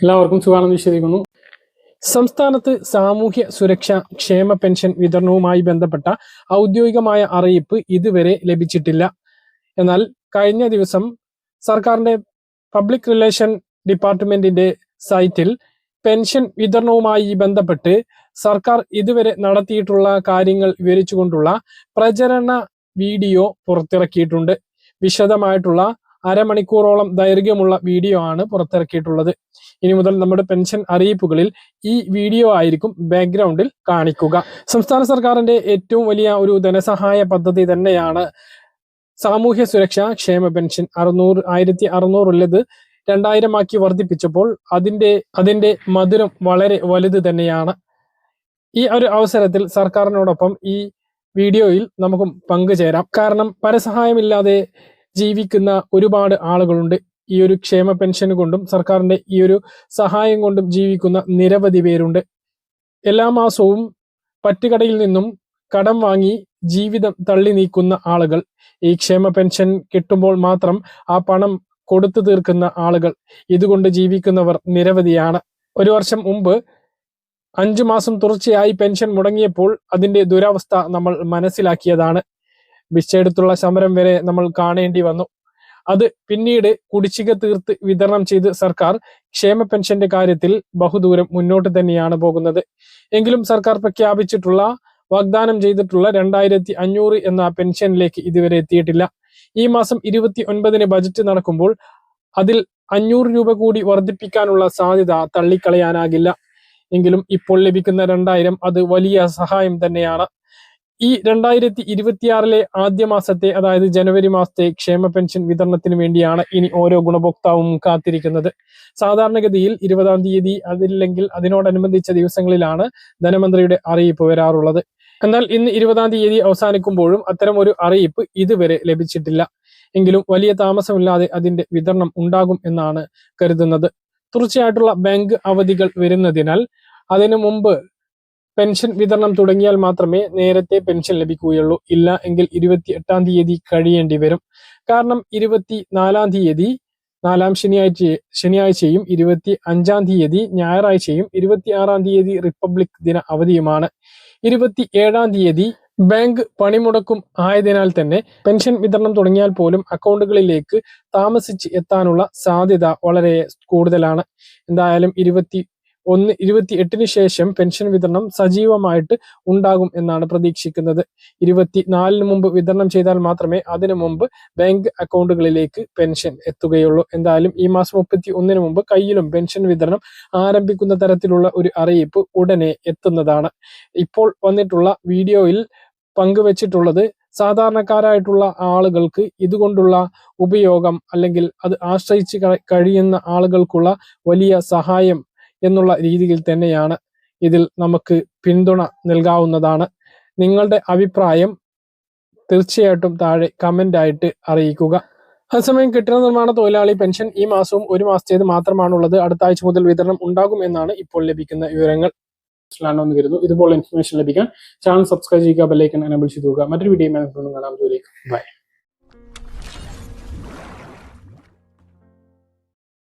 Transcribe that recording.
എല്ലാവർക്കും സുഖാണെന്ന് വിശ്വസിക്കുന്നു. സംസ്ഥാനത്ത് സാമൂഹ്യ സുരക്ഷാ ക്ഷേമ പെൻഷൻ വിതരണവുമായി ബന്ധപ്പെട്ട ഔദ്യോഗികമായ അറിയിപ്പ് ഇതുവരെ ലഭിച്ചിട്ടില്ല. എന്നാൽ കഴിഞ്ഞ ദിവസം സർക്കാരിന്റെ പബ്ലിക് റിലേഷൻ ഡിപ്പാർട്ട്മെന്റിന്റെ സൈറ്റിൽ പെൻഷൻ വിതരണവുമായി ബന്ധപ്പെട്ട് സർക്കാർ ഇതുവരെ നടത്തിയിട്ടുള്ള കാര്യങ്ങൾ വിവരിച്ചുകൊണ്ടുള്ള പ്രചരണ വീഡിയോ പുറത്തിറക്കിയിട്ടുണ്ട്. വിശദമായിട്ടുള്ള അരമണിക്കൂറോളം ദൈർഘ്യമുള്ള വീഡിയോ ആണ് പുറത്തിറക്കിയിട്ടുള്ളത്. ഇനി മുതൽ നമ്മുടെ പെൻഷൻ അറിയിപ്പുകളിൽ ഈ വീഡിയോ ആയിരിക്കും ബാക്ക്ഗ്രൗണ്ടിൽ കാണിക്കുക. സംസ്ഥാന സർക്കാരിന്റെ ഏറ്റവും വലിയ ഒരു ധനസഹായ പദ്ധതി തന്നെയാണ് സാമൂഹ്യ സുരക്ഷാ ക്ഷേമ പെൻഷൻ. 1600 ഉള്ളത് 2000 ആക്കി വർദ്ധിപ്പിച്ചപ്പോൾ അതിന്റെ മധുരം വളരെ വലുത് തന്നെയാണ്. ഈ ഒരു അവസരത്തിൽ സർക്കാരിനോടൊപ്പം ഈ വീഡിയോയിൽ നമുക്കും പങ്കുചേരാം. കാരണം പരസഹായമില്ലാതെ ജീവിക്കുന്ന ഒരുപാട് ആളുകളുണ്ട്. ഈ ഒരു ക്ഷേമ പെൻഷൻ കൊണ്ടും സർക്കാരിന്റെ ഈ ഒരു സഹായം കൊണ്ടും ജീവിക്കുന്ന നിരവധി പേരുണ്ട്. എല്ലാ മാസവും പറ്റുകടയിൽ നിന്നും കടം വാങ്ങി ജീവിതം തള്ളി നീക്കുന്ന ആളുകൾ, ഈ ക്ഷേമ പെൻഷൻ കിട്ടുമ്പോൾ മാത്രം ആ പണം കൊടുത്തു തീർക്കുന്ന ആളുകൾ, ഇതുകൊണ്ട് ജീവിക്കുന്നവർ നിരവധിയാണ്. ഒരു വർഷം മുമ്പ് 5 മാസം തുടർച്ചയായി പെൻഷൻ മുടങ്ങിയപ്പോൾ അതിന്റെ ദുരവസ്ഥ നമ്മൾ മനസ്സിലാക്കിയതാണ്. ഭിക്ഷയെടുത്തുള്ള സമരം വരെ നമ്മൾ കാണേണ്ടി വന്നു. അത് പിന്നീട് കുടിശ്ശിക തീർത്ത് വിതരണം ചെയ്ത് സർക്കാർ ക്ഷേമ പെൻഷന്റെ കാര്യത്തിൽ ബഹുദൂരം മുന്നോട്ട് തന്നെയാണ് പോകുന്നത്. എങ്കിലും സർക്കാർ പ്രഖ്യാപിച്ചിട്ടുള്ള വാഗ്ദാനം ചെയ്തിട്ടുള്ള 2500 എന്ന പെൻഷനിലേക്ക് ഇതുവരെ എത്തിയിട്ടില്ല. ഈ മാസം 29-ന് ബജറ്റ് നടക്കുമ്പോൾ അതിൽ 500 രൂപ കൂടി വർദ്ധിപ്പിക്കാനുള്ള സാധ്യത തള്ളിക്കളയാനാകില്ല. എങ്കിലും ഇപ്പോൾ ലഭിക്കുന്ന 2000 അത് വലിയ സഹായം തന്നെയാണ്. ഈ 2026 ആദ്യ മാസത്തെ, അതായത് ജനുവരി മാസത്തെ ക്ഷേമ പെൻഷൻ വിതരണത്തിന് വേണ്ടിയാണ് ഇനി ഓരോ ഗുണഭോക്താവും കാത്തിരിക്കുന്നത്. സാധാരണഗതിയിൽ 20-ാം തീയതി അതില്ലെങ്കിൽ അതിനോടനുബന്ധിച്ച ദിവസങ്ങളിലാണ് ധനമന്ത്രിയുടെ അറിയിപ്പ് വരാറുള്ളത്. എന്നാൽ ഇന്ന് 20-ാം തീയതി അവസാനിക്കുമ്പോഴും അത്തരം ഒരു അറിയിപ്പ് ഇതുവരെ ലഭിച്ചിട്ടില്ല. എങ്കിലും വലിയ താമസമില്ലാതെ അതിന്റെ വിതരണം ഉണ്ടാകും എന്നാണ് കരുതുന്നത്. തുടർച്ചയായിട്ടുള്ള ബാങ്ക് അവധികൾ വരുന്നതിനാൽ അതിനു മുമ്പ് പെൻഷൻ വിതരണം തുടങ്ങിയാൽ മാത്രമേ നേരത്തെ പെൻഷൻ ലഭിക്കുകയുള്ളൂ. ഇല്ല എങ്കിൽ 28-ാം തീയതി കഴിയേണ്ടി വരും. കാരണം 24-ാം തീയതി 4-ാം ശനിയാഴ്ചയും 25-ാം തീയതി ഞായറാഴ്ചയും 26-ാം തീയതി റിപ്പബ്ലിക് ദിന അവധിയുമാണ്. 27-ാം തീയതി ബാങ്ക് പണിമുടക്കും ആയതിനാൽ തന്നെ പെൻഷൻ വിതരണം തുടങ്ങിയാൽ പോലും അക്കൗണ്ടുകളിലേക്ക് താമസിച്ച് എത്താനുള്ള സാധ്യത വളരെ കൂടുതലാണ്. എന്തായാലും 28-ന് ശേഷം പെൻഷൻ വിതരണം സജീവമായിട്ട് ഉണ്ടാകും എന്നാണ് പ്രതീക്ഷിക്കുന്നത്. 24-ന് മുമ്പ് വിതരണം ചെയ്താൽ മാത്രമേ അതിനു മുമ്പ് ബാങ്ക് അക്കൗണ്ടുകളിലേക്ക് പെൻഷൻ എത്തുകയുള്ളൂ. എന്തായാലും ഈ മാസം 31-ന് മുമ്പ് കയ്യിലും പെൻഷൻ വിതരണം ആരംഭിക്കുന്ന തരത്തിലുള്ള ഒരു അറിയിപ്പ് ഉടനെ എത്തുന്നതാണ്. ഇപ്പോൾ വന്നിട്ടുള്ള വീഡിയോയിൽ പങ്കുവച്ചിട്ടുള്ളത് സാധാരണക്കാരായിട്ടുള്ള ആളുകൾക്ക് ഇതുകൊണ്ടുള്ള ഉപയോഗം, അല്ലെങ്കിൽ അത് ആശ്രയിച്ച് കഴിയുന്ന ആളുകൾക്കുള്ള വലിയ സഹായം എന്നുള്ള രീതിയിൽ തന്നെയാണ്. ഇതിൽ നമുക്ക് പിന്തുണ നൽകാവുന്നതാണ്. നിങ്ങളുടെ അഭിപ്രായം തീർച്ചയായിട്ടും താഴെ കമന്റ് ആയിട്ട് അറിയിക്കുക. അതേസമയം കെട്ടിട നിർമ്മാണ തൊഴിലാളി പെൻഷൻ ഈ മാസവും 1 മാസത്തേത് മാത്രമാണുള്ളത്. അടുത്ത ആഴ്ച മുതൽ വിതരണം ഉണ്ടാകും എന്നാണ് ഇപ്പോൾ ലഭിക്കുന്ന വിവരങ്ങൾ. കരുതുന്നു. ഇതുപോലെ ഇൻഫർമേഷൻ ലഭിക്കാൻ ചാനൽ സബ്സ്ക്രൈബ് ചെയ്യുക, ബെല്ലൈക്കൺ എനേബിൾ ചെയ്തുക. മറ്റൊരു വീഡിയോ കാണാം. ബൈ.